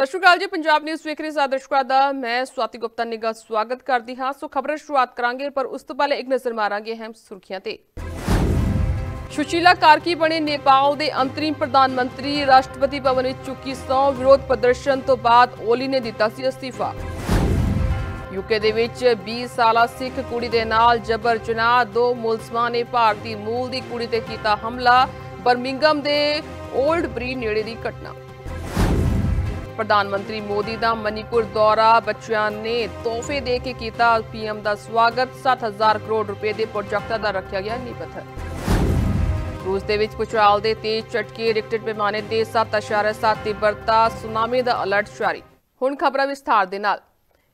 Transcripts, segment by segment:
ਸਤਿ ਸ਼੍ਰੀ ਅਕਾਲ ਜੀ। ਪੰਜਾਬ ਨਿਊਜ਼ ਵੇਖ ਰਹੇ ਸਾਰੇ ਦਰਸ਼ਕਾਂ ਦਾ ਮੈਂ ਸਵਾਤੀ ਗੁਪਤਾ ਨਿੱਘਾ ਸਵਾਗਤ ਕਰਦੀ ਹਾਂ। ਸੋ ਖਬਰਾਂ ਸ਼ੁਰੂਆਤ ਕਰਾਂਗੇ, ਪਰ ਉਸ ਤੋਂ ਪਹਿਲੇ ਇੱਕ ਨਜ਼ਰ ਮਾਰਾਂਗੇ ਅਹਿਮ ਸੁਰਖੀਆਂ ਤੇ। ਸੁਸ਼ੀਲਾ ਕਾਰਕੀ ਬਣੇ ਨੇਪਾਲ ਦੇ ਅੰਤਰਿਮ ਪ੍ਰਧਾਨ ਮੰਤਰੀ। ਰਾਸ਼ਟਰਪਤੀ ਭਵਨ ਵਿੱਚ ਚੁੱਕੀ ਸਹੁੰ। ਵਿਰੋਧ ਪ੍ਰਦਰਸ਼ਨ ਤੋਂ ਬਾਅਦ ਓਲੀ ਨੇ ਦਿੱਤਾ ਸੀ ਅਸਤੀਫਾ। यूके ਦੇ ਵਿੱਚ 20 ਸਾਲਾ ਸਿੱਖ ਕੁੜੀ ਦੇ ਨਾਲ ਜਬਰ ਜਨਾਹ। 2 ਮੁਲਜ਼ਮਾਂ ਨੇ ਭਾਰਤੀ ਮੂਲ ਦੀ ਕੁੜੀ ਤੇ ਕੀਤਾ ਹਮਲਾ। ਬਰਮਿੰਗਮ ਦੇ ਓਲਡ ਬਰੀ ਨੇੜੇ ਦੀ ਘਟਨਾ। ਪ੍ਰਧਾਨ ਮੰਤਰੀ ਮੋਦੀ ਦਾ ਮਨੀਪੁਰ ਦੌਰਾ। ਬੱਚਿਆਂ ਨੇ ਤੋਹਫੇ ਦੇ ਕੇ ਕੀਤਾ ਪੀਐਮ ਦਾ ਸਵਾਗਤ। 7000 ਕਰੋੜ ਰੁਪਏ ਦੇ ਪ੍ਰੋਜੈਕਟਾਂ ਦਾ ਰੱਖਿਆ ਗਿਆ ਨੀਂਹ ਪੱਥਰ। ਰੂਸ ਦੇ ਵਿੱਚ ਭੂਚਾਲ ਦੇ ਤੇਜ਼ ਝਟਕੇ। ਰਿਕਟਰ ਪੈਮਾਨੇ ਤੇ 7.7 ਤੀਬਰਤਾ। ਸੁਨਾਮੀ ਦਾ ਅਲਰਟ ਜਾਰੀ। ਹੁਣ ਖਬਰਾਂ ਵਿਸਥਾਰ ਦੇ ਨਾਲ।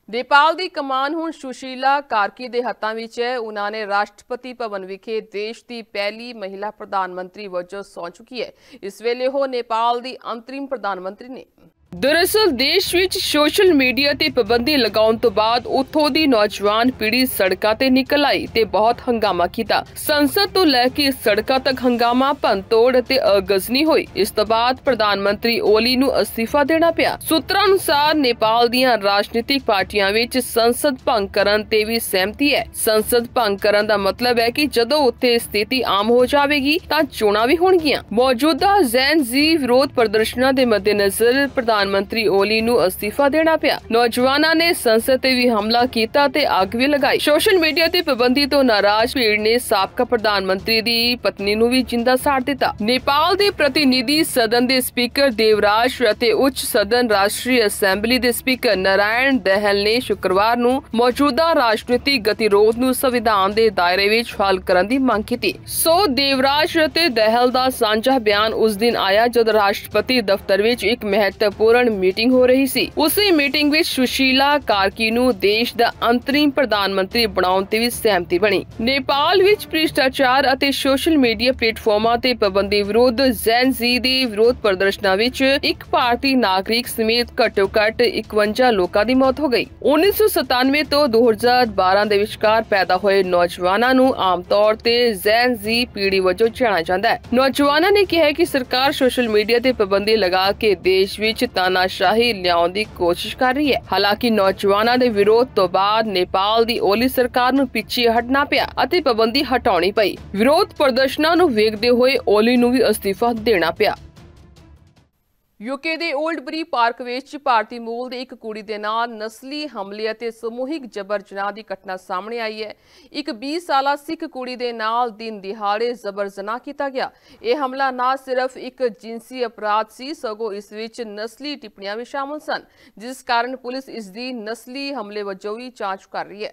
ਨੇਪਾਲ ਦੀ ਕਮਾਨ ਹੁਣ ਸੁਸ਼ੀਲਾ ਕਾਰਕੀ ਦੇ ਹੱਥਾਂ ਵਿੱਚ ਹੈ। ਉਹਨਾਂ ਨੇ ਰਾਸ਼ਟਰਪਤੀ ਭਵਨ ਵਿਖੇ ਦੇਸ਼ ਦੀ ਪਹਿਲੀ ਮਹਿਲਾ ਪ੍ਰਧਾਨ ਮੰਤਰੀ ਵਜੋਂ ਸਹੁੰ ਚੁੱਕੀ ਹੈ। ਇਸ ਵੇਲੇ ਉਹ ਨੇਪਾਲ ਦੀ ਅੰਤਰਿਮ ਪ੍ਰਧਾਨ ਮੰਤਰੀ ਨੇ। दरअसल देश विच सोशल मीडिया ते पाबंदी लगाउण तो बाद उत्थों दी नौजवान पीढ़ी सड़कां ते निकल आई ते बहुत हंगामा कीता। संसद तो लैके सड़कां तक हंगामा, भंतोड़ ते अगजनी होई। इस तो बाद प्रधानमंत्री ओली नूं अस्तीफा देना पिया। सूत्रां अनुसार नेपाल दीयां राजनीतिक पार्टियां विच संसद भंग करन ते भी सहमति है। संसद भंग करन दा मतलब है कि जदों उत्थे स्थिति आम हो जावेगी तां चोणां भी होणगीਆਂ। मौजूदा जैन जी विरोध प्रदर्शनां दे मद्देनजर प्रधानमंत्री ओली नूं अस्तीफा देना पिया। नौजवानां ने संसद ते भी हमला कीता ते अग भी लगाई। सोशल मीडिया ते पाबंदी तो नाराज भीड़ ने साबका प्रधानमंत्री दी पत्नी नूं भी जिंदा साड़ दिता। नेपाल दे प्रतिनिधि सदन दे स्पीकर देवराज अते उच्च सदन राष्ट्रीय असैंबली दे स्पीकर नारायण दहल ने शुक्रवार नूं मौजूदा राजनीतिक गतिरोध नूं संविधान दे दायरे विच हल करन दी मंग कीती। सो देवराज अते दहल दा सांझा बयान उस दिन आया जद राष्ट्रपति दफ्तर विच एक महत्वपूर्ण मीटिंग हो रही सी। उसी मीटिंग विच सुशीला कार्की नूं देश दा अंतरिम प्रधान मंत्री बनाउण ते भी सहमति बनी। नेपाल विच भ्रिष्टाचार अते सोशल मीडिया प्लेटफॉर्मां ते पाबंदी विरुद्ध जैन जी दे विरोध प्रदर्शनां विच एक भारतीय नागरिक समेत घੱਟੋ-ਘੱਟ 51 लोकां दी मौत हो गई। 1997 ਤੋਂ 2012 ਦੇ ਵਿਚਕਾਰ ਪੈਦਾ ਹੋਏ ਨੌਜਵਾਨਾਂ ਨੂੰ ਆਮ ਤੌਰ ਤੇ ਜ਼ੈਨ ਜੀ ਪੀੜ੍ਹੀ ਵਜੋਂ ਜਾਣਿਆ ਜਾਂਦਾ ਹੈ। ਨੌਜਵਾਨਾਂ ਨੇ ਕਿਹਾ ਕਿ ਸਰਕਾਰ ਸੋਸ਼ਲ ਮੀਡੀਆ ਤੇ ਪਾਬੰਦੀ ਲਗਾ ਕੇ ਦੇਸ਼ ਵਿੱਚ ਤਾਨਾਸ਼ਾਹੀ ਲਿਆਉਣ ਦੀ ਕੋਸ਼ਿਸ਼ ਕਰ ਰਹੀ ਹੈ। ਹਾਲਾਂਕਿ ਨੌਜਵਾਨਾਂ ਦੇ ਵਿਰੋਧ ਤੋਂ ਬਾਅਦ ਨੇਪਾਲ ਦੀ ਓਲੀ ਸਰਕਾਰ ਨੂੰ ਪਿੱਛੇ ਹਟਣਾ ਪਿਆ ਅਤੇ ਪਾਬੰਦੀ ਹਟਾਉਣੀ ਪਈ। ਵਿਰੋਧ ਪ੍ਰਦਰਸ਼ਨਾਂ ਨੂੰ ਵੇਖਦੇ ਹੋਏ ਓਲੀ ਨੂੰ ਵੀ ਅਸਤੀਫਾ ਦੇਣਾ ਪਿਆ। यूके ਦੇ ਓਲਡ ਬਰੀ ਪਾਰਕ ਵਿੱਚ ਭਾਰਤੀ ਮੂਲ ਦੀ ਇੱਕ ਕੁੜੀ ਦੇ ਨਾਲ ਨਸਲੀ ਹਮਲੇ ਅਤੇ ਸਮੂਹਿਕ ਜਬਰ ਜਨਾਹ ਦੀ ਘਟਨਾ ਸਾਹਮਣੇ ਆਈ ਹੈ। ਇੱਕ 20 ਸਾਲਾ ਸਿੱਖ ਕੁੜੀ ਦੇ ਨਾਲ ਦਿਨ ਦਿਹਾੜੇ ਜਬਰ ਜਨਾਹ ਕੀਤਾ ਗਿਆ। ਇਹ ਹਮਲਾ ਨਾ ਸਿਰਫ ਇੱਕ ਜਿਨਸੀ ਅਪਰਾਧ ਸੀ, ਸਗੋਂ ਇਸ ਵਿੱਚ ਨਸਲੀ ਟਿੱਪਣੀਆਂ ਵੀ ਸ਼ਾਮਲ ਸਨ, ਜਿਸ ਕਾਰਨ ਪੁਲਿਸ ਇਸ ਦੀ ਨਸਲੀ ਹਮਲੇ ਵਜੋਂ ਵੀ ਜਾਂਚ ਕਰ ਰਹੀ ਹੈ।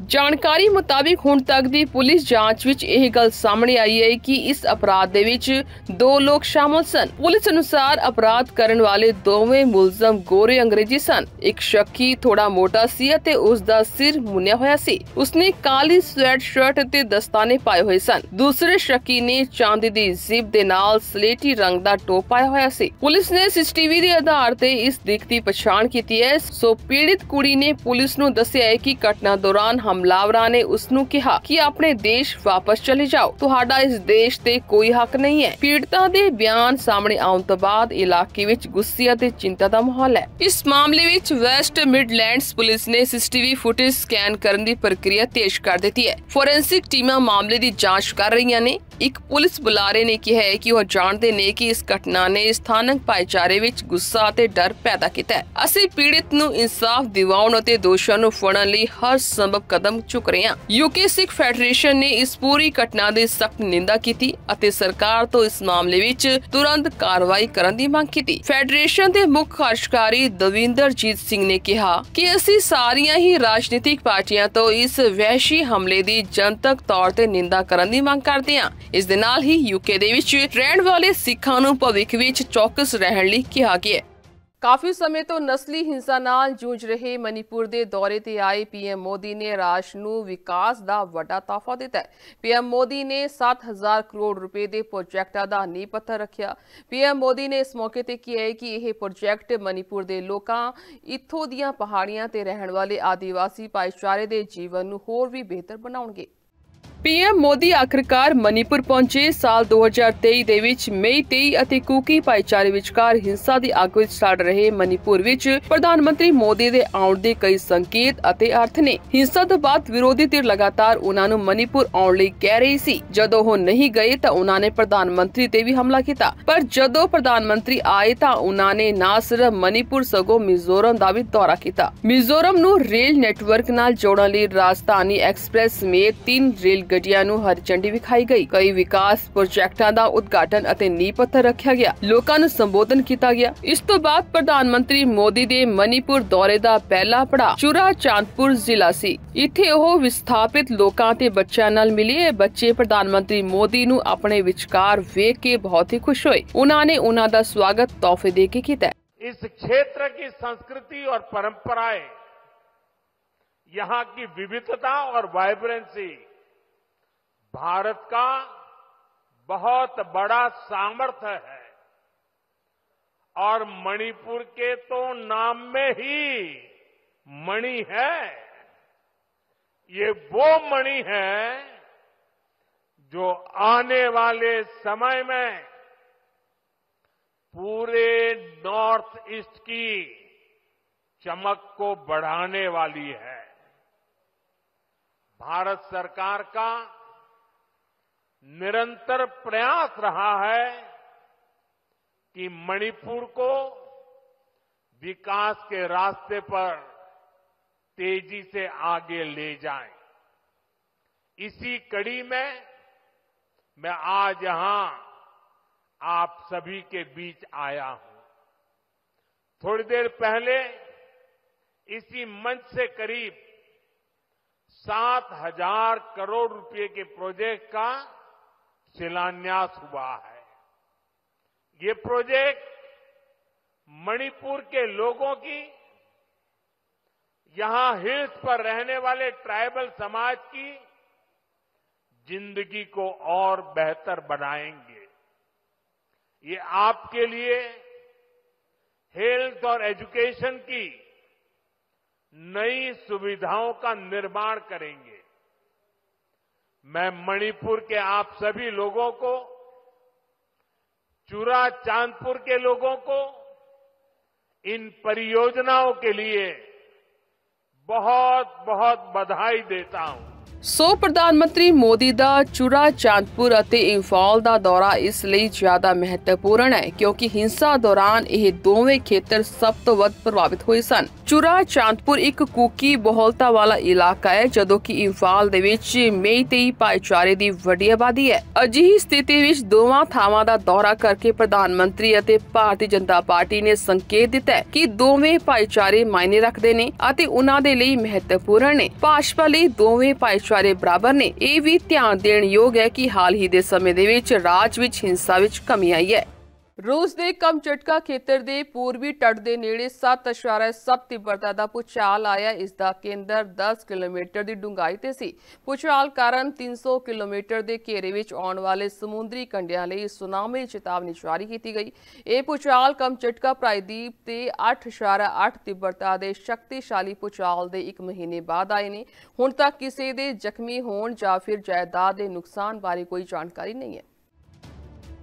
ਜਾਣਕਾਰੀ ਮੁਤਾਬਿਕ ਹੁਣ ਤੱਕ ਦੀ ਪੁਲਿਸ ਜਾਂਚ ਵਿੱਚ ਇਹ ਗੱਲ ਸਾਹਮਣੇ ਆਈ ਹੈ ਕਿ ਇਸ ਅਪਰਾਧ ਦੇ ਵਿੱਚ 2 ਲੋਕ ਸ਼ਾਮਲ ਸਨ। ਪੁਲਿਸ ਅਨੁਸਾਰ ਅਪਰਾਧ ਕਰਨ ਵਾਲੇ ਦੋਵੇਂ ਮੁਲਜ਼ਮ ਗੋਰੇ ਅੰਗਰੇਜ਼ੀ ਸਨ। ਇੱਕ ਸ਼ੱਕੀ ਥੋੜਾ ਮੋਟਾ ਸੀ ਅਤੇ ਉਸ ਦਾ ਸਿਰ ਮੁੰਨਿਆ ਹੋਇਆ ਸੀ। ਉਸਨੇ ਕਾਲੀ ਸਵੈਟ ਸ਼ਰਟ ਅਤੇ ਦਸਤਾਨੇ ਪਾਏ ਹੋਏ ਸਨ। ਦੂਸਰੇ ਸ਼ੱਕੀ ਨੇ ਚਾਂਦੀ ਦੀ ਜ਼ਿਪ ਦੇ ਨਾਲ ਸਲੇਟੀ ਰੰਗ ਦਾ ਟੋਪ ਪਾਇਆ ਹੋਇਆ ਸੀ। ਪੁਲਿਸ ਨੇ ਸੀਸੀਟੀਵੀ ਦੇ ਆਧਾਰ ਤੇ ਇਸ ਦਿੱਖ ਦੀ ਪਛਾਣ ਕੀਤੀ ਹੈ। ਸੋ ਪੀੜਿਤ ਕੁੜੀ ਨੇ ਪੁਲਿਸ ਨੂੰ ਦੱਸਿਆ ਹੈ ਕਿ ਘਟਨਾ ਦੌਰਾਨ ਹਮਲਾਵਰਾਂ ਨੇ ਉਸ ਨੂੰ ਕਿਹਾ ਕਿ ਆਪਣੇ ਦੇਸ਼ ਵਾਪਸ ਚਲੇ ਜਾਓ, ਤੁਹਾਡਾ ਇਸ ਦੇਸ਼ ਤੇ ਕੋਈ ਹੱਕ ਨਹੀਂ ਹੈ। ਪੀੜਤਾਂ ਦੇ ਬਿਆਨ ਸਾਹਮਣੇ ਆਉਣ ਤੋਂ ਬਾਅਦ ਇਲਾਕੇ ਵਿੱਚ ਗੁੱਸੇ ਅਤੇ ਚਿੰਤਾ ਦਾ ਮਾਹੌਲ ਹੈ। ਇਸ ਮਾਮਲੇ ਵਿੱਚ ਵੈਸਟ ਮਿਡਲੈਂਡਸ ਪੁਲਿਸ ਨੇ ਸੀਸੀਟੀਵੀ ਫੁਟੇਜ ਸਕੈਨ ਕਰਨ ਦੀ ਪ੍ਰਕਿਰਿਆ ਤੇਜ਼ ਕਰ ਦਿੱਤੀ ਹੈ। ਫੋਰੈਂਸਿਕ ਟੀਮਾਂ ਮਾਮਲੇ ਦੀ ਜਾਂਚ ਕਰ ਰਹੀਆਂ ਨੇ। ਇੱਕ ਪੁਲਿਸ ਬੁਲਾਰੇ ਨੇ ਕਿਹਾ ਹੈ ਕਿ ਉਹ ਜਾਣਦੇ ਨੇ ਕਿ ਇਸ ਘਟਨਾ ਨੇ ਸਥਾਨਕ ਭਾਈਚਾਰੇ ਵਿੱਚ ਗੁੱਸਾ ਅਤੇ ਡਰ ਪੈਦਾ ਕੀਤਾ ਹੈ। ਅਸੀਂ ਪੀੜਿਤ ਨੂੰ ਇਨਸਾਫ ਦਿਵਾਉਣ ਅਤੇ ਦੋਸ਼ੀਆਂ ਨੂੰ ਫੜਨ ਲਈ ਹਰ ਸੰਭਵ ਕਦਮ ਚੁੱਕ ਰਹੇ ਹਾਂ। ਯੂਕੇ ਸਿੱਖ ਫੈਡਰੇਸ਼ਨ ਨੇ ਇਸ ਪੂਰੀ ਘਟਨਾ ਦੀ ਸਖਤ ਨਿੰਦਾ ਕੀਤੀ ਅਤੇ ਸਰਕਾਰ ਤੋਂ ਇਸ ਮਾਮਲੇ ਵਿੱਚ ਤੁਰੰਤ ਕਾਰਵਾਈ ਕਰਨ ਦੀ ਮੰਗ ਕੀਤੀ। ਫੈਡਰੇਸ਼ਨ ਦੇ ਮੁੱਖ ਕਾਰਜਕਾਰੀ ਦਵਿੰਦਰਜੀਤ ਸਿੰਘ ਨੇ ਕਿਹਾ ਕਿ ਅਸੀਂ ਸਾਰੀਆਂ ਹੀ ਰਾਜਨੀਤਿਕ ਪਾਰਟੀਆਂ ਤੋਂ ਇਸ ਵਹਿਸ਼ੀ ਹਮਲੇ ਦੀ ਜਨਤਕ ਤੌਰ ਤੇ ਨਿੰਦਾ ਕਰਨ ਦੀ ਮੰਗ ਕਰਦੇ ਹਾਂ। ਇਸ ਦੇ ਨਾਲ ਹੀ ਯੂਕੇ ਦੇ ਵਿੱਚ ਰਹਿਣ ਵਾਲੇ ਸਿੱਖਾਂ ਨੂੰ ਭਵਿੱਖ ਵਿੱਚ ਚੌਕਸ ਰਹਿਣ ਲਈ ਕਿਹਾ ਗਿਆ। ਕਾਫੀ ਸਮੇਂ ਤੋਂ ਨਸਲੀ ਹਿੰਸਾ ਨਾਲ ਜੂਝ ਰਹੇ ਮਨੀਪੁਰ ਦੇ ਦੌਰੇ ਤੇ ਆਏ ਪੀਐਮ ਮੋਦੀ ਨੇ ਰਾਜ ਨੂੰ ਵਿਕਾਸ ਦਾ ਵੱਡਾ ਤੋਹਫਾ ਦਿੱਤਾ ਹੈ। ਪੀਐਮ ਮੋਦੀ ਨੇ 7000 ਕਰੋੜ ਰੁਪਏ ਦੇ ਪ੍ਰੋਜੈਕਟਾਂ ਦਾ ਨੀਂਹ ਪੱਥਰ ਰੱਖਿਆ। ਪੀਐਮ ਮੋਦੀ ਨੇ ਇਸ ਮੌਕੇ ਤੇ ਕਿਹਾ ਕਿ ਇਹ ਪ੍ਰੋਜੈਕਟ ਮਨੀਪੁਰ ਦੇ ਲੋਕਾਂ, ਇੱਥੋਂ ਦੀਆਂ ਪਹਾੜੀਆਂ ਤੇ ਰਹਿਣ ਵਾਲੇ ਆਦੀਵਾਸੀ ਭਾਈਚਾਰੇ ਦੇ ਜੀਵਨ ਨੂੰ ਹੋਰ ਵੀ ਬਿਹਤਰ ਬਣਾਉਣਗੇ। ਪੀਐਮ ਮੋਦੀ ਆਖਰਕਾਰ ਮਨੀਪੁਰ ਪਹੁੰਚੇ। ਸਾਲ 2023 ਦੇ ਵਿੱਚ ਮਈ 23 ਅਤੇ ਕੁਕੀ ਭਾਈਚਾਰੇ ਵਿਚਕਾਰ ਹਿੰਸਾ ਦੀ ਅੱਗ ਵਿੱਚ ਸੜ ਰਹੇ ਮਨੀਪੁਰ ਵਿੱਚ ਪ੍ਰਧਾਨ ਮੰਤਰੀ ਮੋਦੀ ਦੇ ਆਉਣ ਦੇ ਕਈ ਸੰਕੇਤ ਅਤੇ ਅਰਥ ਨੇ। ਹਿੰਸਾ ਤੋਂ ਬਾਅਦ ਵਿਰੋਧੀ ਧਿਰ ਲਗਾਤਾਰ ਉਹਨਾਂ ਨੂੰ ਮਨੀਪੁਰ ਆਉਣ ਲਈ ਕਹਿ ਰਹੀ ਸੀ। ਜਦੋਂ ਉਹ ਨਹੀਂ ਗਏ ਤਾਂ ਉਹਨਾਂ ਨੇ ਪ੍ਰਧਾਨ ਮੰਤਰੀ ਤੇ ਵੀ ਹਮਲਾ ਕੀਤਾ, ਪਰ ਜਦੋਂ ਪ੍ਰਧਾਨ ਮੰਤਰੀ ਆਏ ਤਾਂ ਉਹਨਾਂ ਨੇ ਨਾ ਸਿਰਫ ਮਨੀਪੁਰ ਸਗੋਂ ਮਿਜ਼ੋਰਮ ਦਾ ਵੀ ਦੌਰਾ ਕੀਤਾ। ਮਿਜ਼ੋਰਮ ਨੂੰ ਰੇਲ ਨੈਟਵਰਕ ਨਾਲ ਜੋੜਨ ਲਈ ਰਾਜਧਾਨੀ ਐਕਸਪ੍ਰੈਸ ਸਮੇਤ 3 ਰੇਲ ਗੱਡੀਆਂ ਨੂੰ ਹਰੀ ਝੰਡੀ ਵਿਖਾਈ ਗਈ। ਕਈ ਵਿਕਾਸ ਪ੍ਰੋਜੈਕਟਾਂ ਦਾ ਉਦਘਾਟਨ ਅਤੇ ਨੀਂਹ ਪੱਥਰ ਰੱਖਿਆ ਗਿਆ। ਲੋਕਾਂ ਨੂੰ ਸੰਬੋਧਨ ਕੀਤਾ ਗਿਆ। ਇਸ ਤੋਂ ਬਾਅਦ ਪ੍ਰਧਾਨ ਮੰਤਰੀ ਮੋਦੀ ਦੇ ਮਨੀਪੁਰ ਦੌਰੇ ਦਾ ਪਹਿਲਾ ਪੜਾਅ ਚੂਰਾ ਚਾਂਦਪੁਰ ਜ਼ਿਲ੍ਹਾ ਸੀ। ਇੱਥੇ ਉਹ ਵਿਸਥਾਪਿਤ ਲੋਕਾਂ ਤੇ ਬੱਚਿਆਂ ਨਾਲ ਮਿਲੇ। ਬੱਚੇ ਪ੍ਰਧਾਨ ਮੰਤਰੀ ਮੋਦੀ ਨੂੰ ਆਪਣੇ ਵਿਚਕਾਰ ਵੇਖ ਕੇ ਬਹੁਤ ਹੀ ਖੁਸ਼ ਹੋਏ। ਉਹਨਾਂ ਨੇ ਉਹਨਾਂ ਦਾ ਸਵਾਗਤ ਤੋਹਫੇ ਦੇ ਕੇ ਕੀਤਾ। इस क्षेत्र की संस्कृति और परंपराएं, यहाँ की विविधता और वाइब्रेंसी भारत का बहुत बड़ा सामर्थ्य है। और मणिपुर के तो नाम में ही मणि है। ये वो मणि है जो आने वाले समय में पूरे नॉर्थ ईस्ट की चमक को बढ़ाने वाली है। भारत सरकार का निरंतर प्रयास रहा है कि मणिपुर को विकास के रास्ते पर तेजी से आगे ले जाएं। इसी कड़ी में मैं आज यहां आप सभी के बीच आया हूं। थोड़ी देर पहले इसी मंच से करीब 7,000 करोड़ रुपए के प्रोजेक्ट का शिलान्यास हुआ है। ये प्रोजेक्ट मणिपुर के लोगों की, यहां हिल्स पर रहने वाले ट्राइबल समाज की जिंदगी को और बेहतर बनाएंगे। ये आपके लिए हेल्थ और एजुकेशन की नई सुविधाओं का निर्माण करेंगे। मैं मणिपुर के आप सभी लोगों को, चूरा चांदपुर के लोगों को इन परियोजनाओं के लिए बहुत बहुत बधाई देता हूं। ਸੋ ਪ੍ਰਧਾਨ ਮੰਤਰੀ ਮੋਦੀ ਦਾ ਚੂਰਾ ਚਾਂਦਪੁਰ ਅਤੇ ਇੰਫਾਲ ਦਾ ਦੌਰਾ ਇਸ ਲਈ ਜ਼ਿਆਦਾ ਮਹੱਤਵਪੂਰਨ ਹੈ ਕਿਉਂਕਿ ਹਿੰਸਾ ਦੌਰਾਨ ਇਹ ਦੋਵੇਂ ਖੇਤਰ ਸਭ ਤੋਂ ਵੱਧ ਪ੍ਰਭਾਵਿਤ ਹੋਏ ਸਨ। ਚੂਰਾ ਚਾਂਦਪੁਰ ਇੱਕ ਕੁਕੀ ਬਹੁਲਤਾ ਵਾਲਾ ਇਲਾਕਾ ਹੈ, ਜਦੋਂ ਕਿ ਇੰਫਾਲ ਦੇ ਵਿੱਚ ਮੇਈਤੇਈ ਭਾਈਚਾਰੇ ਦੀ ਵੱਡੀ ਆਬਾਦੀ ਹੈ। ਅਜਿਹੀ ਸਥਿਤੀ ਵਿੱਚ ਦੋਵਾਂ ਥਾਵਾਂ ਦਾ ਦੌਰਾ ਕਰਕੇ ਪ੍ਰਧਾਨ ਮੰਤਰੀ ਅਤੇ ਭਾਰਤੀ ਜਨਤਾ ਪਾਰਟੀ ਨੇ ਸੰਕੇਤ ਦਿੱਤਾ ਕਿ ਦੋਵੇਂ ਭਾਈਚਾਰੇ ਮਾਇਨੇ ਰੱਖਦੇ ਨੇ ਅਤੇ ਉਹਨਾਂ ਦੇ ਲਈ ਮਹੱਤਵਪੂਰਨ ਨੇ। ਭਾਜਪਾ ਲਈ ਦੋਵੇਂ ਭਾਈਚਾਰੇ ਬਰਾਬਰ ਨੇ। ਇਹ ਵੀ ਧਿਆਨ ਦੇਣ ਯੋਗ ਹੈ ਕਿ ਹਾਲ ਹੀ ਦੇ ਸਮੇਂ ਦੇ ਵਿੱਚ ਰਾਜ ਵਿੱਚ ਹਿੰਸਾ ਵਿੱਚ ਕਮੀ ਆਈ ਹੈ। ਰੂਸ ਦੇ ਕਮਚਟਕਾ ਖੇਤਰ ਦੇ ਪੂਰਬੀ ਤੱਟ ਦੇ ਨੇੜੇ 7.7 ਤੀਬਰਤਾ ਦਾ ਭੂਚਾਲ ਆਇਆ। ਇਸ ਦਾ ਕੇਂਦਰ 10 ਕਿਲੋਮੀਟਰ ਦੀ ਡੂੰਘਾਈ ਤੇ ਸੀ। ਭੂਚਾਲ ਕਾਰਨ 300 ਕਿਲੋਮੀਟਰ ਦੇ ਘੇਰੇ ਵਿੱਚ ਆਉਣ ਵਾਲੇ ਸਮੁੰਦਰੀ ਕੰਢਿਆਂ ਲਈ ਸੁਨਾਮੀ ਚੇਤਾਵਨੀ ਜਾਰੀ ਕੀਤੀ ਗਈ। ਇਹ ਭੂਚਾਲ ਕਮਚਟਕਾ ਪ੍ਰਾਇਦੀਪ ਤੇ 8.8 ਤੀਬਰਤਾ ਦੇ ਸ਼ਕਤੀਸ਼ਾਲੀ ਭੂਚਾਲ ਦੇ 1 ਮਹੀਨੇ ਬਾਅਦ ਆਏ ਨੇ। ਹੁਣ ਤੱਕ ਕਿਸੇ ਦੇ ਜ਼ਖਮੀ ਹੋਣ ਜਾਂ ਫਿਰ ਜਾਇਦਾਦ ਦੇ ਨੁਕਸਾਨ ਬਾਰੇ ਕੋਈ ਜਾਣਕਾਰੀ ਨਹੀਂ ਹੈ।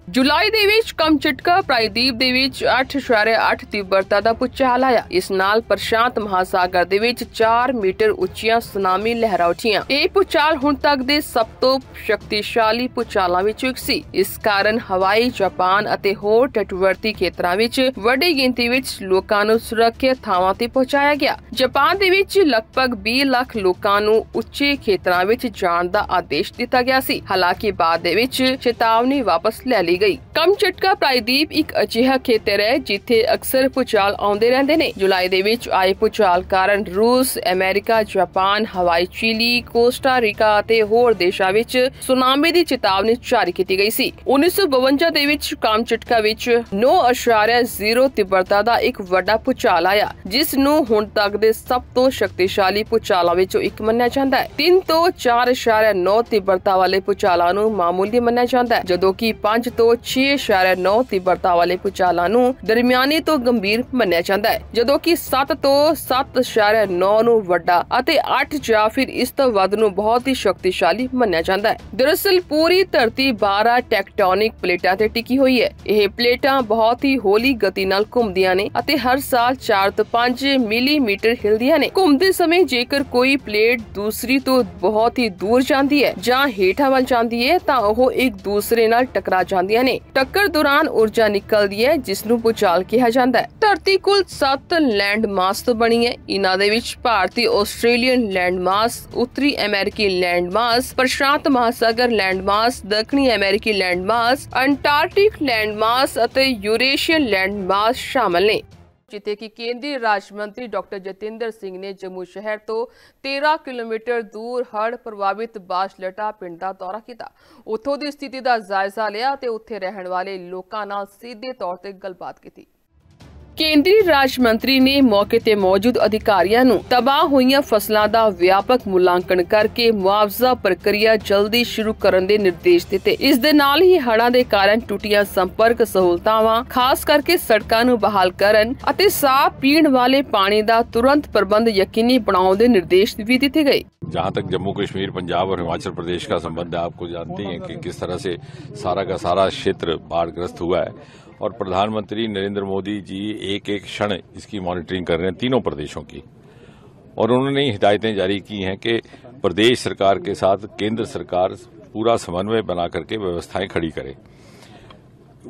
ਜੁਲਾਈ ਦੇ ਵਿੱਚ ਕਮਚਟਕਾ ਪ੍ਰਾਇਦੀਪ ਦੇ ਵਿੱਚ 8.8 ਤੀਬਰਤਾ ਦਾ ਭੂਚਾਲ ਆਇਆ। ਇਸ ਨਾਲ ਪ੍ਰਸ਼ਾਂਤ ਮਹਾਸਾਗਰ ਦੇ ਵਿੱਚ 4 ਮੀਟਰ ਉੱਚੀਆਂ ਸੁਨਾਮੀ ਲਹਿਰਾਂ ਉੱਠੀਆਂ। ਇਹ ਭੂਚਾਲ ਹੁਣ ਤੱਕ ਦੇ ਸਭ ਤੋਂ ਸ਼ਕਤੀਸ਼ਾਲੀ ਭੂਚਾਲਾਂ ਵਿੱਚੋਂ ਇੱਕ ਸੀ। ਇਸ ਕਾਰਨ ਹਵਾਈ, ਜਾਪਾਨ ਅਤੇ ਹੋਰ ਤਟਵਰਤੀ ਖੇਤਰਾਂ ਵਿੱਚ ਵੱਡੀ ਗਿਣਤੀ ਵਿੱਚ ਲੋਕਾਂ ਨੂੰ ਸੁਰੱਖਿਅਤ ਥਾਵਾਂ ਤੇ ਪਹੁੰਚਾਇਆ ਗਿਆ। ਜਾਪਾਨ ਦੇ ਵਿੱਚ ਲਗਭਗ 20 ਲੱਖ ਲੋਕਾਂ ਨੂੰ ਉੱਚੇ ਖੇਤਰਾਂ ਵਿੱਚ ਜਾਣ ਦਾ ਆਦੇਸ਼ ਦਿੱਤਾ ਗਿਆ ਸੀ। ਹਾਲਾਂਕਿ ਬਾਅਦ ਦੇ ਵਿੱਚ ਚੇਤਾਵਨੀ ਵਾਪਸ ਲੈ ਲਈ ਗਈ। ਕਮਚਟਕਾ ਪ੍ਰਾਇਦੀਪ ਇੱਕ ਅਜਿਹਾ ਖੇਤਰ ਹੈ ਜਿੱਥੇ ਅਕਸਰ ਭੂਚਾਲ ਆਉਂਦੇ ਰਹਿੰਦੇ ਨੇ। ਜੁਲਾਈ ਦੇ ਵਿੱਚ ਆਏ ਭੂਚਾਲ ਕਾਰਨ ਰੂਸ, ਅਮਰੀਕਾ, ਜਾਪਾਨ, ਹਵਾਈ, ਚਿਲੀ, ਕੋਸਟਾ ਰੀਕਾ ਅਤੇ ਹੋਰ ਦੇਸ਼ਾਂ ਵਿੱਚ ਸੁਨਾਮੀ ਦੀ ਚੇਤਾਵਨੀ ਜਾਰੀ ਕੀਤੀ ਗਈ ਸੀ। 1952 ਦੇ ਵਿੱਚ ਕਮਚਟਕਾ ਵਿੱਚ 9.0 ਤੀਬਰਤਾ ਦਾ ਇੱਕ ਵੱਡਾ ਭੂਚਾਲ ਆਇਆ, ਜਿਸ ਨੂੰ ਹੁਣ ਤੱਕ ਦੇ ਸਭ ਤੋਂ ਸ਼ਕਤੀਸ਼ਾਲੀ ਭੂਚਾਲਾਂ ਵਿੱਚੋਂ ਇੱਕ ਮੰਨਿਆ ਜਾਂਦਾ ਹੈ। 3 ਤੋਂ 4.9 ਤੀਬਰਤਾ ਵਾਲੇ ਭੂਚਾਲਾਂ ਨੂੰ ਮਾਮੂਲੀ ਮੰਨਿਆ ਜਾਂਦਾ ਹੈ, ਜਦੋਂ ਕਿ 5 ਤੋਂ ਤੋਂ 6.9 ਤੀਬਰਤਾ ਵਾਲੇ ਭੂਚਾਲਾਂ ਨੂੰ ਦਰਮਿਆਨੀ ਤੋਂ ਗੰਭੀਰ ਮੰਨਿਆ ਜਾਂਦਾ ਹੈ, ਜਦੋਂ ਕਿ 7 ਤੋਂ 7.9 ਨੂੰ ਵੱਡਾ ਅਤੇ 8 ਜਾਂ ਫਿਰ ਇਸ ਤੋਂ ਵੱਧ ਨੂੰ ਬਹੁਤ ਹੀ ਸ਼ਕਤੀਸ਼ਾਲੀ ਮੰਨਿਆ ਜਾਂਦਾ ਹੈ। ਦਰਅਸਲ ਪੂਰੀ ਧਰਤੀ 12 ਟੈਕਟੋਨਿਕ ਪਲੇਟਾਂ ਤੇ ਟਿਕੀ ਹੋਈ ਹੈ। ਇਹ ਪਲੇਟਾਂ ਬਹੁਤ ਹੀ ਹੌਲੀ ਗਤੀ ਨਾਲ ਘੁੰਮਦੀਆਂ ਨੇ ਅਤੇ ਹਰ ਸਾਲ 4 ਤੋਂ 5 ਮਿਲੀਮੀਟਰ ਹਿਲਦੀਆਂ ਨੇ। ਘੁੰਮਦੇ ਸਮੇਂ ਜੇਕਰ ਕੋਈ ਪਲੇਟ ਦੂਸਰੀ ਤੋਂ ਬਹੁਤ ਹੀ ਦੂਰ ਜਾਂਦੀ ਹੈ ਜਾਂ ਹੇਠਾਂ ਵੱਲ ਜਾਂਦੀ ਹੈ ਤਾਂ ਉਹ ਇੱਕ ਦੂਸਰੇ ਨਾਲ ਟਕਰਾ ਜਾਂਦੀਆਂ ਨੇ। ਟੱਕਰ ਦੌਰਾਨ ਊਰਜਾ ਨਿਕਲਦੀ ਹੈ ਜਿਸ ਨੂੰ ਭੂਚਾਲ ਕਿਹਾ ਜਾਂਦਾ ਹੈ। ਧਰਤੀ ਕੁੱਲ 7 ਲੈਂਡ ਮਾਸ ਤੋਂ ਬਣੀ ਹੈ। ਇਹਨਾਂ ਦੇ ਵਿੱਚ ਭਾਰਤੀ ਆਸਟ੍ਰੇਲੀਅਨ ਲੈਂਡ ਮਾਸ, ਉੱਤਰੀ ਅਮਰੀਕੀ ਲੈਂਡ ਮਾਸ, ਪ੍ਰਸ਼ਾਂਤ ਮਹਾਸਾਗਰ ਲੈਂਡ ਮਾਸ, ਦੱਖਣੀ ਅਮਰੀਕੀ ਲੈਂਡ ਮਾਸ, ਅੰਟਾਰਕਟਿਕ ਲੈਂਡ ਮਾਸ ਅਤੇ ਯੂਰੇਸ਼ੀਅਨ ਲੈਂਡ ਮਾਸ ਸ਼ਾਮਲ ਨੇ। ਜਿੱਥੇ ਕਿ ਕੇਂਦਰੀ ਰਾਜ ਮੰਤਰੀ ਡਾਕਟਰ ਜਤਿੰਦਰ ਸਿੰਘ ਨੇ ਜੰਮੂ ਸ਼ਹਿਰ ਤੋਂ 13 ਕਿਲੋਮੀਟਰ ਦੂਰ ਹੜ੍ਹ ਪ੍ਰਭਾਵਿਤ ਬਾਸ਼ਲਟਾ ਪਿੰਡ ਦਾ ਦੌਰਾ ਕੀਤਾ। ਉੱਥੋਂ ਦੀ ਸਥਿਤੀ ਦਾ ਜਾਇਜ਼ਾ ਲਿਆ ਤੇ ਉੱਥੇ ਰਹਿਣ ਵਾਲੇ ਲੋਕਾਂ ਨਾਲ ਸਿੱਧੇ ਤੌਰ ਤੇ ਗੱਲਬਾਤ ਕੀਤੀ। ਕੇਂਦਰੀ ਰਾਜ ਮੰਤਰੀ ਨੇ ਮੌਕੇ ਤੇ ਮੌਜੂਦ ਅਧਿਕਾਰੀਆਂ ਨੂੰ ਤਬਾਹ ਹੋਈਆਂ ਫਸਲਾਂ ਦਾ ਵਿਆਪਕ ਮੁਲਾਂਕਣ ਕਰਕੇ ਮੁਆਵਜ਼ਾ ਪ੍ਰਕਿਰਿਆ ਜਲਦੀ ਸ਼ੁਰੂ ਕਰਨ ਦੇ ਨਿਰਦੇਸ਼ ਦਿੱਤੇ। ਇਸ ਦੇ ਨਾਲ ਹੀ ਹੜ੍ਹਾਂ ਦੇ ਕਾਰਨ ਟੁੱਟੀਆਂ ਸੰਪਰਕ ਸਹੂਲਤਾਵਾਂ, ਖਾਸ ਕਰਕੇ ਸੜਕਾਂ ਨੂੰ ਬਹਾਲ ਕਰਨ ਅਤੇ ਸਾਫ਼ ਪੀਣ ਵਾਲੇ ਪਾਣੀ ਦਾ ਤੁਰੰਤ ਪ੍ਰਬੰਧ ਯਕੀਨੀ ਬਣਾਉਣ ਦੇ ਨਿਰदेश भी दिए गए। जहां तक जम्मू कश्मीर, पंजाब और हिमाचल प्रदेश का संबंध है, आपको जानते हैं कि किस तरह से सारा का सारा क्षेत्र बाढ़ग्रस्त हुआ है और प्रधानमंत्री नरेंद्र मोदी जी एक एक क्षण इसकी मॉनिटरिंग कर रहे हैं तीनों प्रदेशों की, और उन्होंने हिदायतें जारी की हैं कि प्रदेश सरकार के साथ केंद्र सरकार पूरा समन्वय बना करके व्यवस्थाएं खड़ी करे।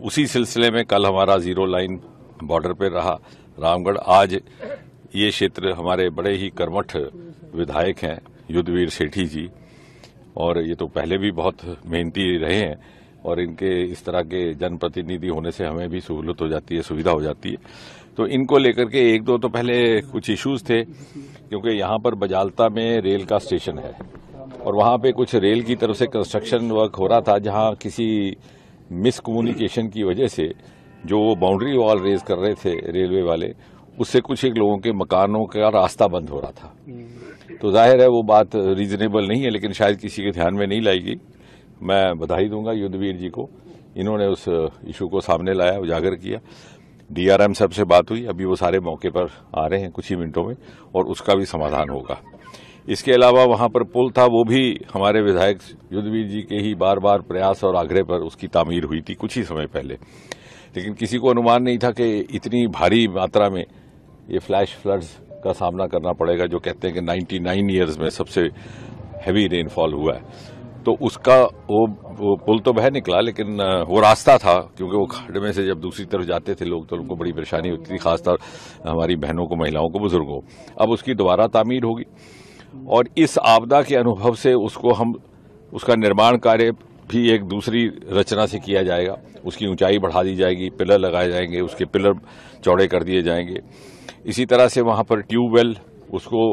उसी सिलसिले में कल हमारा जीरो लाइन बॉर्डर पर रहा रामगढ़। आज ये क्षेत्र हमारे बड़े ही कर्मठ विधायक हैं युद्धवीर सेठी जी, और ये तो पहले भी बहुत मेहनती रहे हैं और इनके इस तरह के जनप्रतिनिधि होने से हमें भी सहूलत हो जाती है, सुविधा हो जाती है। तो इनको लेकर के एक दो तो पहले कुछ इश्यूज थे, क्योंकि यहाँ पर बजालता में रेल का स्टेशन है और वहाँ पे कुछ रेल की तरफ से कंस्ट्रक्शन वर्क हो रहा था, जहाँ किसी मिसकम्युनिकेशन की वजह से जो वो बाउंड्री वॉल रेज कर रहे थे रेलवे वाले, उससे कुछ एक लोगों के मकानों का रास्ता बंद हो रहा था। तो जाहिर है वो बात रीजनेबल नहीं है, लेकिन शायद किसी के ध्यान में नहीं लाएगी। मैं बधाई दूंगा युद्धवीर जी को, इन्होंने उस इशू को सामने लाया, उजागर किया। डीआरएम साहब से बात हुई, अभी वो सारे मौके पर आ रहे हैं कुछ ही मिनटों में, और उसका भी समाधान होगा। इसके अलावा वहां पर पुल था, वो भी हमारे विधायक युद्धवीर जी के ही बार बार प्रयास और आग्रह पर उसकी तामीर हुई थी कुछ ही समय पहले, लेकिन किसी को अनुमान नहीं था कि इतनी भारी मात्रा में ये फ्लैश फ्लड्स का सामना करना पड़ेगा, जो कहते हैं कि 99 ईयर्स में सबसे हैवी रेनफॉल हुआ है। तो उसका वो पुल तो बह निकला, लेकिन वो रास्ता था, क्योंकि वो खड्ड में से जब दूसरी तरफ जाते थे लोग तो उनको बड़ी परेशानी होती थी, खासतौर हमारी बहनों को, महिलाओं को, बुजुर्गों को। अब उसकी दोबारा तामीर होगी और इस आपदा के अनुभव से उसका निर्माण कार्य भी एक दूसरी रचना से किया जाएगा। उसकी ऊंचाई बढ़ा दी जाएगी, पिलर लगाए जाएंगे, उसके पिलर चौड़े कर दिए जाएंगे। इसी तरह से वहां पर ट्यूबवेल, उसको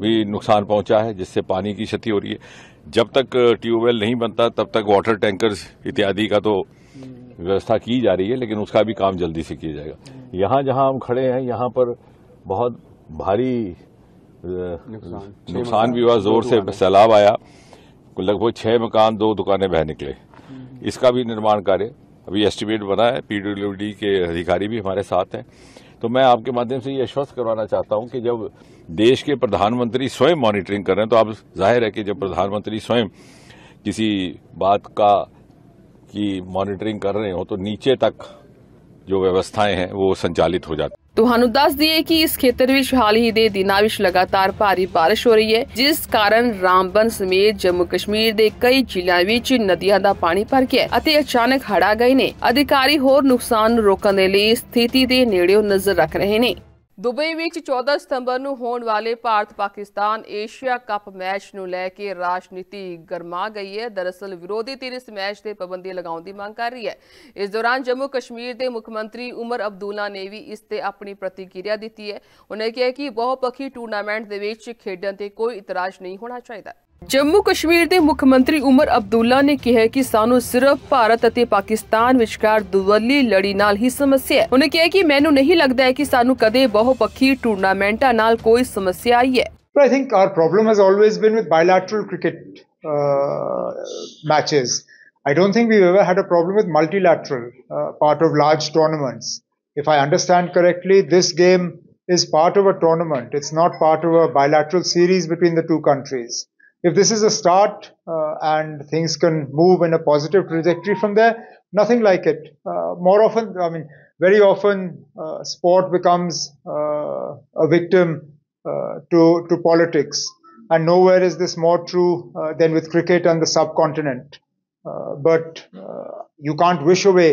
भी नुकसान पहुंचा है, जिससे पानी की क्षति हो रही है। जब तक ट्यूबवेल नहीं बनता तब तक वाटर टैंकर्स इत्यादि का तो व्यवस्था की जा रही है, लेकिन उसका भी काम जल्दी से किया जाएगा। यहाँ जहाँ हम खड़े हैं, यहाँ पर बहुत भारी नुकसान भी हुआ, जोर से सैलाब आया, लगभग 6 मकान, 2 दुकानें बह निकले। इसका भी निर्माण कार्य अभी एस्टिमेट बना है, पीडब्ल्यूडी के अधिकारी भी हमारे साथ हैं। तो मैं आपके माध्यम से ये आश्वस्त करवाना चाहता हूं कि जब देश के प्रधानमंत्री स्वयं मॉनिटरिंग कर रहे हैं, तो अब जाहिर है कि जब प्रधानमंत्री स्वयं किसी बात की मॉनिटरिंग कर रहे हो तो नीचे तक जो व्यवस्थाएं हैं वो संचालित हो जाती। ਤੁਹਾਨੂੰ ਦੱਸ ਦਈਏ ਕਿ ਇਸ ਖੇਤਰ ਵਿੱਚ ਹਾਲ ਹੀ ਦੇ ਦਿਨਾਂ ਵਿੱਚ ਲਗਾਤਾਰ ਭਾਰੀ ਬਾਰਿਸ਼ ਹੋ ਰਹੀ ਹੈ, ਜਿਸ ਕਾਰਨ ਰਾਮਬਨ ਸਮੇਤ ਜੰਮੂ ਕਸ਼ਮੀਰ ਦੇ ਕਈ ਜ਼ਿਲ੍ਹਿਆਂ ਵਿੱਚ ਨਦੀਆਂ ਦਾ ਪਾਣੀ ਭਰ ਗਿਆ ਅਤੇ ਅਚਾਨਕ ਹੜ੍ਹ ਆ ਗਏ ਨੇ। ਅਧਿਕਾਰੀ ਹੋਰ ਨੁਕਸਾਨ ਨੂੰ ਰੋਕਣ ਦੇ ਲਈ ਸਥਿਤੀ ਦੇ ਨੇੜਿਓਂ ਨਜ਼ਰ ਰੱਖ ਰਹੇ ਨੇ। ਦੁਬਈ ਵਿੱਚ 14 ਸਤੰਬਰ ਨੂੰ ਹੋਣ ਵਾਲੇ ਭਾਰਤ-ਪਾਕਿਸਤਾਨ ਏਸ਼ੀਆ ਕੱਪ ਮੈਚ ਨੂੰ ਲੈ ਕੇ ਰਾਜਨੀਤੀ ਗਰਮਾ ਗਈ ਹੈ। ਦਰਅਸਲ ਵਿਰੋਧੀ ਧਿਰ ਇਸ ਮੈਚ ਤੇ ਪਾਬੰਦੀ ਲਗਾਉਣ ਦੀ ਮੰਗ ਕਰ ਰਹੀ ਹੈ। ਇਸ ਦੌਰਾਨ ਜੰਮੂ ਕਸ਼ਮੀਰ ਦੇ ਮੁੱਖ ਮੰਤਰੀ ਉਮਰ ਅਬਦੁੱਲਾ ਨੇ ਵੀ ਇਸ ਤੇ ਆਪਣੀ ਪ੍ਰਤੀਕਿਰਿਆ ਦਿੱਤੀ ਹੈ। ਉਹਨੇ ਕਿਹਾ ਕਿ ਬਹੁਪੱਖੀ ਟੂਰਨਾਮੈਂਟ ਦੇ ਵਿੱਚ ਖੇਡਣ ਤੇ ਕੋਈ ਇਤਰਾਜ਼ ਨਹੀਂ ਹੋਣਾ ਚਾਹੀਦਾ। ਜੰਮੂ ਕਸ਼ਮੀਰ ਦੇ ਮੁੱਖ ਮੰਤਰੀ ਉਮਰ ਅਬਦੁੱਲਾ ਨੇ ਕਿਹਾ ਕਿ ਸਾਨੂੰ ਸਿਰਫ ਭਾਰਤ ਅਤੇ ਪਾਕਿਸਤਾਨ ਵਿਚਕਾਰ ਦੁਵੱਲੀ ਲੜੀ ਨਾਲ ਹੀ ਸਮੱਸਿਆ ਹੈ। ਉਹਨੇ ਕਿਹਾ ਕਿ ਮੈਨੂੰ ਨਹੀਂ ਲੱਗਦਾ ਹੈ ਕਿ ਸਾਨੂੰ ਕਦੇ ਬਹੁਪੱਖੀ ਟੂਰਨਾਮੈਂਟਾਂ ਨਾਲ ਕੋਈ ਸਮੱਸਿਆ ਆਈ ਹੈ। I think our problem has always been with bilateral cricket matches. I don't think we've ever had a problem with multilateral part of large tournaments. If I understand correctly, this game is part of a tournament. It's not part of a bilateral series between the two countries. If this is a start and things can move in a positive trajectory from there, nothing like it. More often, very often, sport becomes a victim to politics. And nowhere is this more true than with cricket and the subcontinent. But you can't wish away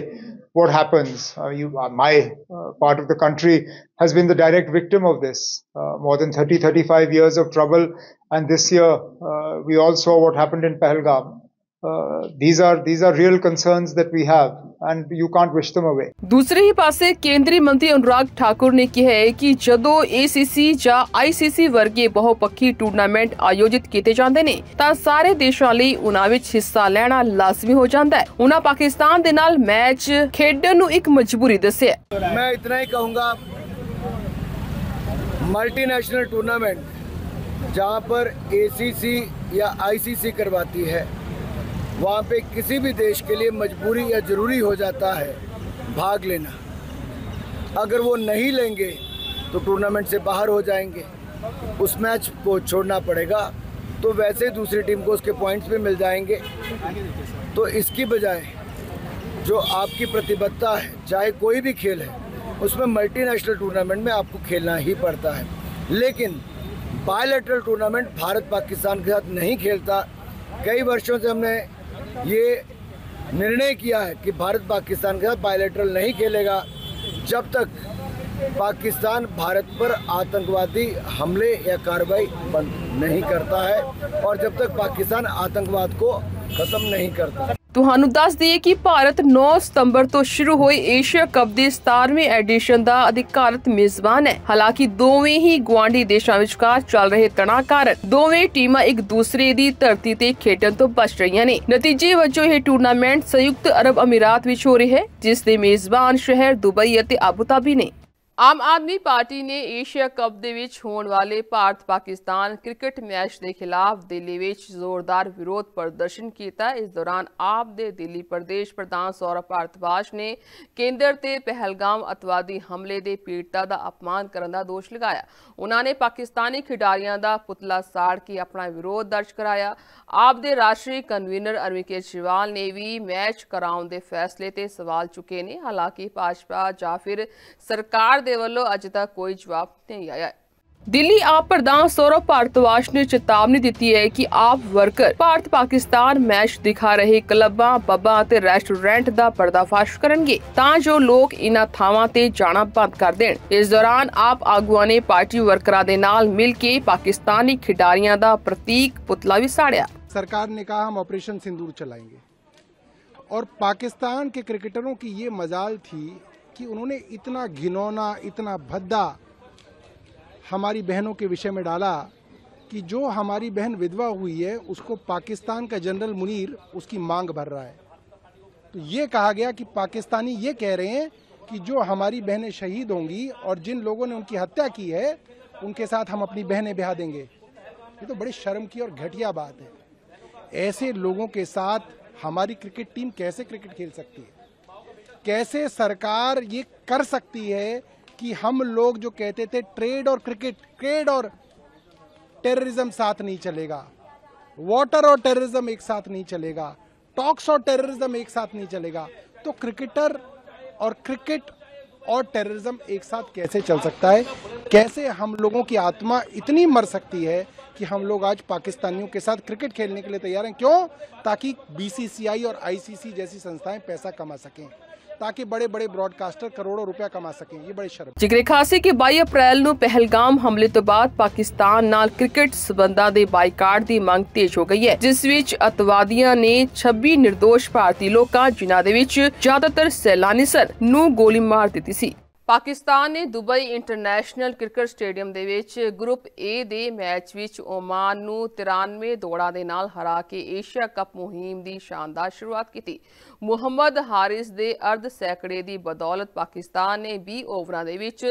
what happens. My part of the country has been the direct victim of this. More than 35 years of trouble. And this year, we all saw what happened in Pahalgam. These are real concerns that we have, and you can't wish them away. दूसरे ही पासे केंद्रीय मंत्री अनुराग ठाकुर ने कहा है कि ਜਦੋਂ ACC ਜਾਂ ICC ਵਰਗੇ ਬਹੁਪੱਖੀ ਟੂਰਨਾਮੈਂਟ ਆਯੋਜਿਤ ਕੀਤੇ ਜਾਂਦੇ ਨੇ ਤਾਂ ਸਾਰੇ ਦੇਸ਼ਾਂ ਲਈ ਉਹਨਾਂ ਵਿੱਚ ਹਿੱਸਾ ਲੈਣਾ ਲਾਜ਼ਮੀ ਹੋ ਜਾਂਦਾ ਹੈ। ਉਹਨਾਂ ਪਾਕਿਸਤਾਨ ਦੇ ਨਾਲ ਮੈਚ ਖੇਡਣ ਨੂੰ ਇੱਕ ਮਜਬੂਰੀ ਦੱਸਿਆ। मैं इतना ही कहूँगा, मल्टीनेशनल टूर्नामेंट जहाँ पर ACC या ICC करवाती है, वहाँ पे किसी भी देश के लिए मजबूरी या ज़रूरी हो जाता है भाग लेना। अगर वो नहीं लेंगे तो टूर्नामेंट से बाहर हो जाएंगे, उस मैच को छोड़ना पड़ेगा, तो वैसे दूसरी टीम को उसके पॉइंट्स भी मिल जाएंगे। तो इसकी बजाय जो आपकी प्रतिबद्धता है, चाहे कोई भी खेल है, उसमें मल्टीनेशनल टूर्नामेंट में आपको खेलना ही पड़ता है। लेकिन बायलैटरल टूर्नामेंट भारत पाकिस्तान के साथ नहीं खेलता। कई वर्षों से हमने ये निर्णय किया है कि भारत पाकिस्तान के साथ बायलैटरल नहीं खेलेगा जब तक पाकिस्तान भारत पर आतंकवादी हमले या कार्रवाई बंद नहीं करता है और जब तक पाकिस्तान आतंकवाद को खत्म नहीं करता। ਤੁਹਾਨੂੰ ਦੱਸ ਦਈਏ ਕਿ ਭਾਰਤ 9 ਸਤੰਬਰ ਤੋਂ ਸ਼ੁਰੂ ਹੋਏ ਏਸ਼ੀਆ ਕੱਪ ਦੇ 17ਵੇਂ ਐਡੀਸ਼ਨ ਦਾ ਅਧਿਕਾਰਤ ਮੇਜ਼ਬਾਨ ਹੈ। ਹਾਲਾਂਕਿ ਦੋਵੇਂ ਹੀ ਗੁਆਂਢੀ ਦੇਸ਼ਾਂ ਵਿਚਕਾਰ ਚੱਲ ਰਹੇ ਤਣਾਅ ਕਾਰਨ ਦੋਵੇਂ ਟੀਮਾਂ ਇੱਕ ਦੂਸਰੇ ਦੀ ਧਰਤੀ ਤੇ ਖੇਡਣ ਤੋਂ ਬਚ ਰਹੀਆਂ ਨੇ। ਨਤੀਜੇ ਵਜੋਂ ਇਹ ਟੂਰਨਾਮੈਂਟ ਸੰਯੁਕਤ ਅਰਬ ਅਮੀਰਾਤ ਵਿੱਚ ਹੋ ਰਿਹਾ ਹੈ, ਜਿਸ ਦੇ ਮੇਜ਼ਬਾਨ ਸ਼ਹਿਰ ਦੁਬਈ ਅਤੇ ਆਬੂ ਧਾਬੀ ਨੇ। ਆਮ ਆਦਮੀ ਪਾਰਟੀ ਨੇ ਏਸ਼ੀਆ ਕੱਪ ਦੇ ਵਿੱਚ ਹੋਣ ਵਾਲੇ ਭਾਰਤ ਪਾਕਿਸਤਾਨ ਕ੍ਰਿਕਟ ਮੈਚ ਦੇ ਖਿਲਾਫ ਦਿੱਲੀ ਵਿੱਚ ਜ਼ੋਰਦਾਰ ਵਿਰੋਧ ਪ੍ਰਦਰਸ਼ਨ ਕੀਤਾ। ਇਸ ਦੌਰਾਨ ਆਪ ਦੇ ਦਿੱਲੀ ਪ੍ਰਦੇਸ਼ ਪ੍ਰਧਾਨ ਸੌਰਭ ਭਾਰਦਵਾਜ ਨੇ ਕੇਂਦਰ ਤੇ ਪਹਿਲਗਾਮ ਅਤਵਾਦੀ ਹਮਲੇ ਦੇ ਪੀੜਤਾਂ ਦਾ ਅਪਮਾਨ ਕਰਨ ਦਾ ਦੋਸ਼ ਲਗਾਇਆ। ਉਹਨਾਂ ਨੇ ਪਾਕਿਸਤਾਨੀ ਖਿਡਾਰੀਆਂ ਦਾ ਪੁਤਲਾ ਸਾੜ ਕੇ ਆਪਣਾ ਵਿਰੋਧ ਦਰਜ ਕਰਾਇਆ। ਆਪ ਦੇ ਰਾਸ਼ਟਰੀ ਕਨਵੀਨਰ ਅਰਵਿੰਦ ਕੇਜਰੀਵਾਲ ਨੇ ਵੀ ਮੈਚ ਕਰਾਉਣ ਦੇ ਫੈਸਲੇ ਤੇ ਸਵਾਲ ਚੁੱਕੇ ਨੇ। ਹਾਲਾਂਕਿ ਭਾਜਪਾ ਜਾਂ ਫਿਰ ਸਰਕਾਰ ਦੇ ਵੱਲੋਂ ਅਜੇ ਤੱਕ ਕੋਈ ਜਵਾਬ ਨਹੀਂ ਆਇਆ। ਦਿੱਲੀ ਆਪ ਪ੍ਰਧਾਨ ਸੌਰਭ ਭਾਰਦਵਾਜ ਨੇ ਚੇਤਾਵਨੀ ਦਿੱਤੀ ਹੈ ਕਿ ਆਪ ਵਰਕਰ ਭਾਰਤ ਪਾਕਿਸਤਾਨ ਮੈਚ ਦਿਖਾ ਰਹੇ ਕਲੱਬਾਂ, ਪੱਬਾਂ ਅਤੇ ਰੈਸਟੋਰੈਂਟ ਦਾ ਪਰਦਾਫਾਸ਼ ਕਰਨਗੇ ਤਾਂ ਜੋ ਲੋਕ ਇਨ੍ਹਾਂ ਥਾਵਾਂ ਤੇ ਜਾਣਾ ਬੰਦ ਕਰ ਦੇਣ। ਇਸ ਦੌਰਾਨ ਆਪ ਆਗੂਆਂ ਨੇ ਪਾਰਟੀ ਵਰਕਰਾਂ ਦੇ ਨਾਲ ਮਿਲ ਕੇ ਪਾਕਿस्तानी ਖਿਡਾਰੀਆਂ ਦਾ ਪ੍ਰਤੀਕ ਪੁਤਲਾ ਵੀ ਸਾੜਿਆ। सरकार ने कहा हम ऑपरेशन सिंदूर चलाएंगे और पाकिस्तान के क्रिकेटरों की ये मजाल थी कि उन्होंने इतना घिनौना, इतना भद्दा हमारी बहनों के विषय में डाला कि जो हमारी बहन विधवा हुई है उसको पाकिस्तान का जनरल मुनीर उसकी मांग भर रहा है। तो ये कहा गया कि पाकिस्तानी ये कह रहे हैं कि जो हमारी बहनें शहीद होंगी और जिन लोगों ने उनकी हत्या की है उनके साथ हम अपनी बहनें ब्याह देंगे। ये तो बड़ी शर्म की और घटिया बात है। ऐसे लोगों के साथ हमारी क्रिकेट टीम कैसे क्रिकेट खेल सकती है? कैसे सरकार ये कर सकती है कि हम लोग जो कहते थे ट्रेड और टेररिज्म साथ नहीं चलेगा, वाटर और टेररिज्म एक साथ नहीं चलेगा, टॉक्स और टेररिज्म एक साथ नहीं चलेगा, तो क्रिकेटर और क्रिकेट और टेररिज्म एक साथ कैसे चल सकता है? कैसे हम लोगों की आत्मा इतनी मर सकती है कि हम लोग आज पाकिस्तानियों के साथ क्रिकेट खेलने के लिए तैयार हैं? क्यों? ताकि BCCI और ICC जैसी संस्थाएं पैसा कमा सकें, ताकि बड़े बड़े ब्रॉडकास्टर करोड़ों रुपया कमा सकें। ये बड़ी शर्म। ਜ਼ਿਕਰੇ ਖਾਸੇ ਕਿ 22 ਅਪ੍ਰੈਲ ਨੂੰ ਪਹਿਲਗਾਮ ਹਮਲੇ ਤੋਂ ਬਾਅਦ ਪਾਕਿਸਤਾਨ ਨਾਲ ਕ੍ਰਿਕਟ ਸਬੰਧਾਂ ਦੇ ਬਾਈਕਾਟ ਦੀ ਮੰਗ ਤੇਜ਼ ਹੋ ਗਈ ਹੈ, ਜਿਸ ਵਿੱਚ ਅਤਵਾਦੀਆਂ ਨੇ 26 ਨਿਰਦੋਸ਼ ਭਾਰਤੀ ਲੋਕਾਂ, ਜਿਨ੍ਹਾਂ ਦੇ ਵਿੱਚ ਜ਼ਿਆਦਾਤਰ ਸੈਲਾਨੀ ਸਨ, ਨੂੰ ਗੋਲੀ ਮਾਰ ਦਿੱਤੀ ਸੀ। ਪਾਕਿਸਤਾਨ ਨੇ ਦੁਬਈ ਇੰਟਰਨੈਸ਼ਨਲ ਕ੍ਰਿਕਟ ਸਟੇਡੀਅਮ ਦੇ ਵਿੱਚ ਗਰੁੱਪ ਏ ਦੇ ਮੈਚ ਵਿੱਚ ਓਮਾਨ ਨੂੰ 93 ਦੌੜਾਂ ਦੇ ਨਾਲ ਹਰਾ ਕੇ ਏਸ਼ੀਆ ਕੱਪ ਮੁਹਿੰਮ ਦੀ ਸ਼ਾਨਦਾਰ ਸ਼ੁਰੂਆਤ ਕੀਤੀ। ਮੁਹੰਮਦ ਹਾਰਿਸ ਦੇ ਅਰਧ ਸੈਂਕੜੇ ਦੀ ਬਦੌਲਤ ਪਾਕਿਸਤਾਨ ਨੇ 20 ਓਵਰਾਂ ਦੇ ਵਿੱਚ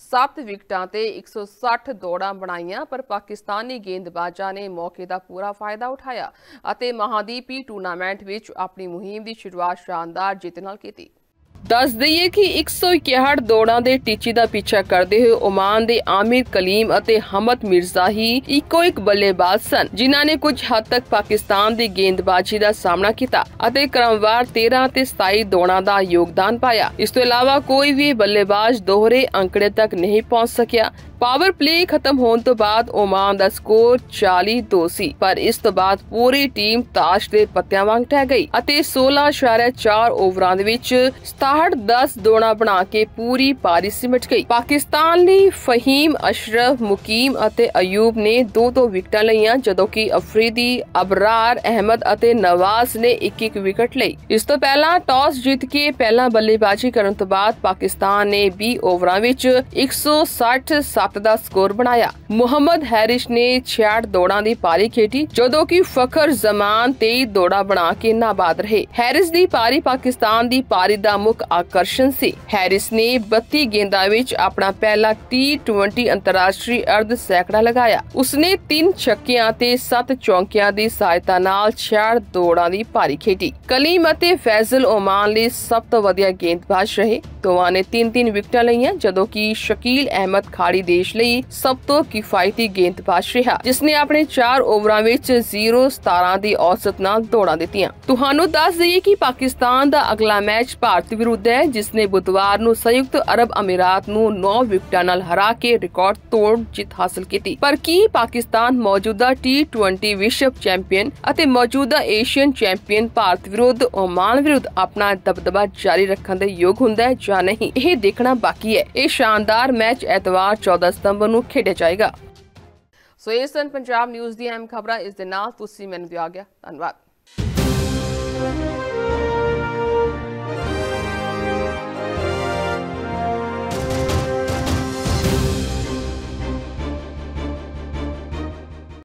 7 ਵਿਕਟਾਂ ਤੇ 160 ਦੌੜਾਂ ਬਣਾਈਆਂ, ਪਰ ਪਾਕਿਸਤਾਨੀ ਗੇਂਦਬਾਜ਼ਾਂ ਨੇ ਮੌਕੇ ਦਾ ਪੂਰਾ ਫਾਇਦਾ ਉਠਾਇਆ ਅਤੇ ਮਹਾਦੀਪੀ ਟੂਰਨਾਮੈਂਟ ਵਿੱਚ ਆਪਣੀ ਮੁਹਿੰਮ ਦੀ ਸ਼ੁਰੂਆਤ ਸ਼ਾਨਦਾਰ ਜਿੱਤ ਨਾਲ ਕੀਤੀ। दस दईए कि 161 दौड़ां दे टीचे दा पीछा करते हुए ओमान दे आमिर कलीम अते हमद मिर्जा ही इको एक बल्लेबाज सन, जिन्हां ने कुछ हद तक पाकिस्तान दी गेंदबाजी दा सामना किया अते क्रमवार 13 ते 27 दौड़ां दा योगदान पाया। इस तो इलावा कोई भी बल्लेबाज दोहरे अंकड़े तक नहीं पहुंच सकिया। पावर प्ले खत्म होने तो बाद ओमान दा स्कोर 40-2 सी, पर इस तो बाद पूरी टीम ताश दे पत्तियां वांग टह गई अते 16.4 ओवरां दे विच 67-10 दौड़ां बना के पूरी पारी सिमट गई। पाकिस्तान लई फहीम अशरफ, मुकीम अते अयूब ने 2-2 विकेटां लईआं, जदों कि अफरीदी, अबरार अहमद अते नवाज ने 1-1 विकेट लई। इस तो पहला टॉस जीत के पहला बल्लेबाजी करन तो बाद पाकिस्तान ने 20 ओवरां विच 160 ਦਾ ਸਕੋਰ ਬਣਾਇਆ। ਮੁਹੰਮਦ ਹੈਰਿਸ ਨੇ 66 ਦੌੜਾਂ ਦੀ ਪਾਰੀ ਖੇਡੀ, ਜਦੋਂ ਕਿ ਫਖਰ ਜ਼ਮਾਨ 23 ਦੌੜਾਂ ਬਣਾ ਕੇ ਨਾਬਾਦ ਰਹੇ। ਹੈਰਿਸ ਦੀ ਪਾਰੀ ਪਾਕਿਸਤਾਨ ਦੀ ਪਾਰੀ ਦਾ ਮੁੱਖ ਆਕਰਸ਼ਣ ਸੀ। ਹੈਰਿਸ ਨੇ 32 ਗੇਂਦਾਂ ਵਿੱਚ ਆਪਣਾ ਪਹਿਲਾ T20 ਅੰਤਰਰਾਸ਼ਟਰੀ ਅਰਧ ਸੈਂਕੜਾ ਲਗਾਇਆ। ਉਸਨੇ 3 ਛੱਕਿਆਂ ਤੇ 7 ਚੌਕਿਆਂ ਦੀ ਸਹਾਇਤਾ ਨਾਲ 66 ਦੌੜਾਂ ਦੀ ਪਾਰੀ ਖੇਡੀ। ਕਲੀਮ ਅਤੇ ਫੈਜ਼ਲ ਓਮਾਨ ਲਈ ਸਭ ਤੋਂ ਵਧੀਆ ਗੇਂਦਬਾਜ਼ ਰਹੇ। ਦੋਵਾਂ ਨੇ 3-3 ਵਿਕਟਾਂ ਲਈਆਂ, ਜਦੋਂ ਕਿ ਸ਼ਕੀਲ ਅਹਿਮਦ ਖਾੜੀ देश ਲਈ ਸਭ ਤੋਂ ਕਿਫਾਇਤੀ ਗੇਂਦਬਾਜ਼ ਰਿਹਾ, ਜਿਸਨੇ ਆਪਣੇ 4 ਓਵਰਾਂ ਵਿੱਚ 0-17 ਦੀ ਔਸਤ ਨਾਲ ਦੌੜਾਂ ਦਿੱਤੀਆਂ। ਤੁਹਾਨੂੰ ਦੱਸ ਦਈਏ ਕਿ ਪਾਕਿਸਤਾਨ ਦਾ ਅਗਲਾ ਮੈਚ ਭਾਰਤ ਵਿਰੁੱਧ ਹੈ, ਜਿਸਨੇ ਬੁੱਧਵਾਰ ਨੂੰ ਸੰਯੁਕਤ ਅਰਬ ਅਮੀਰਾਤ ਨੂੰ 9 ਵਿਕਟਾਂ ਨਾਲ ਹਰਾ ਕੇ ਰਿਕਾਰਡ ਤੋੜ ਜਿੱਤ ਹਾਸਲ ਕੀਤੀ। ਪਰ ਕੀ ਪਾਕਿਸਤਾਨ ਮੌਜੂਦਾ T20 ਵਿਸ਼ਵ ਚੈਂਪੀਅਨ ਅਤੇ ਮੌਜੂਦਾ ਏਸ਼ੀਅਨ ਚੈਂਪੀਅਨ ਭਾਰਤ ਵਿਰੁੱਧ ਓਮਾਨ ਵਿਰੁੱਧ ਆਪਣਾ ਦਬਦਬਾ ਜਾਰੀ ਰੱਖਣ ਦੇ ਯੋਗ ਹੁੰਦਾ ਹੈ ਜਾਂ ਨਹੀਂ, ਇਹ ਦੇਖਣਾ ਬਾਕੀ ਹੈ। ਇਹ ਸ਼ਾਨਦਾਰ ਮੈਚ ਐਤਵਾਰ 14 ਸਤੰਬਰ ਨੂੰ ਖੇਡਿਆ ਜਾਏਗਾ। ਸੋ ਇਹ ਸਨ ਪੰਜਾਬ ਨਿਊਜ਼ ਦੀਆਂ ਅਹਿਮ ਖਬਰਾਂ। ਇਸ ਦੇ ਨਾਲ ਤੁਸੀਂ ਮੈਨੂੰ ਦਿਆ ਗਿਆ। ਧੰਨਵਾਦ।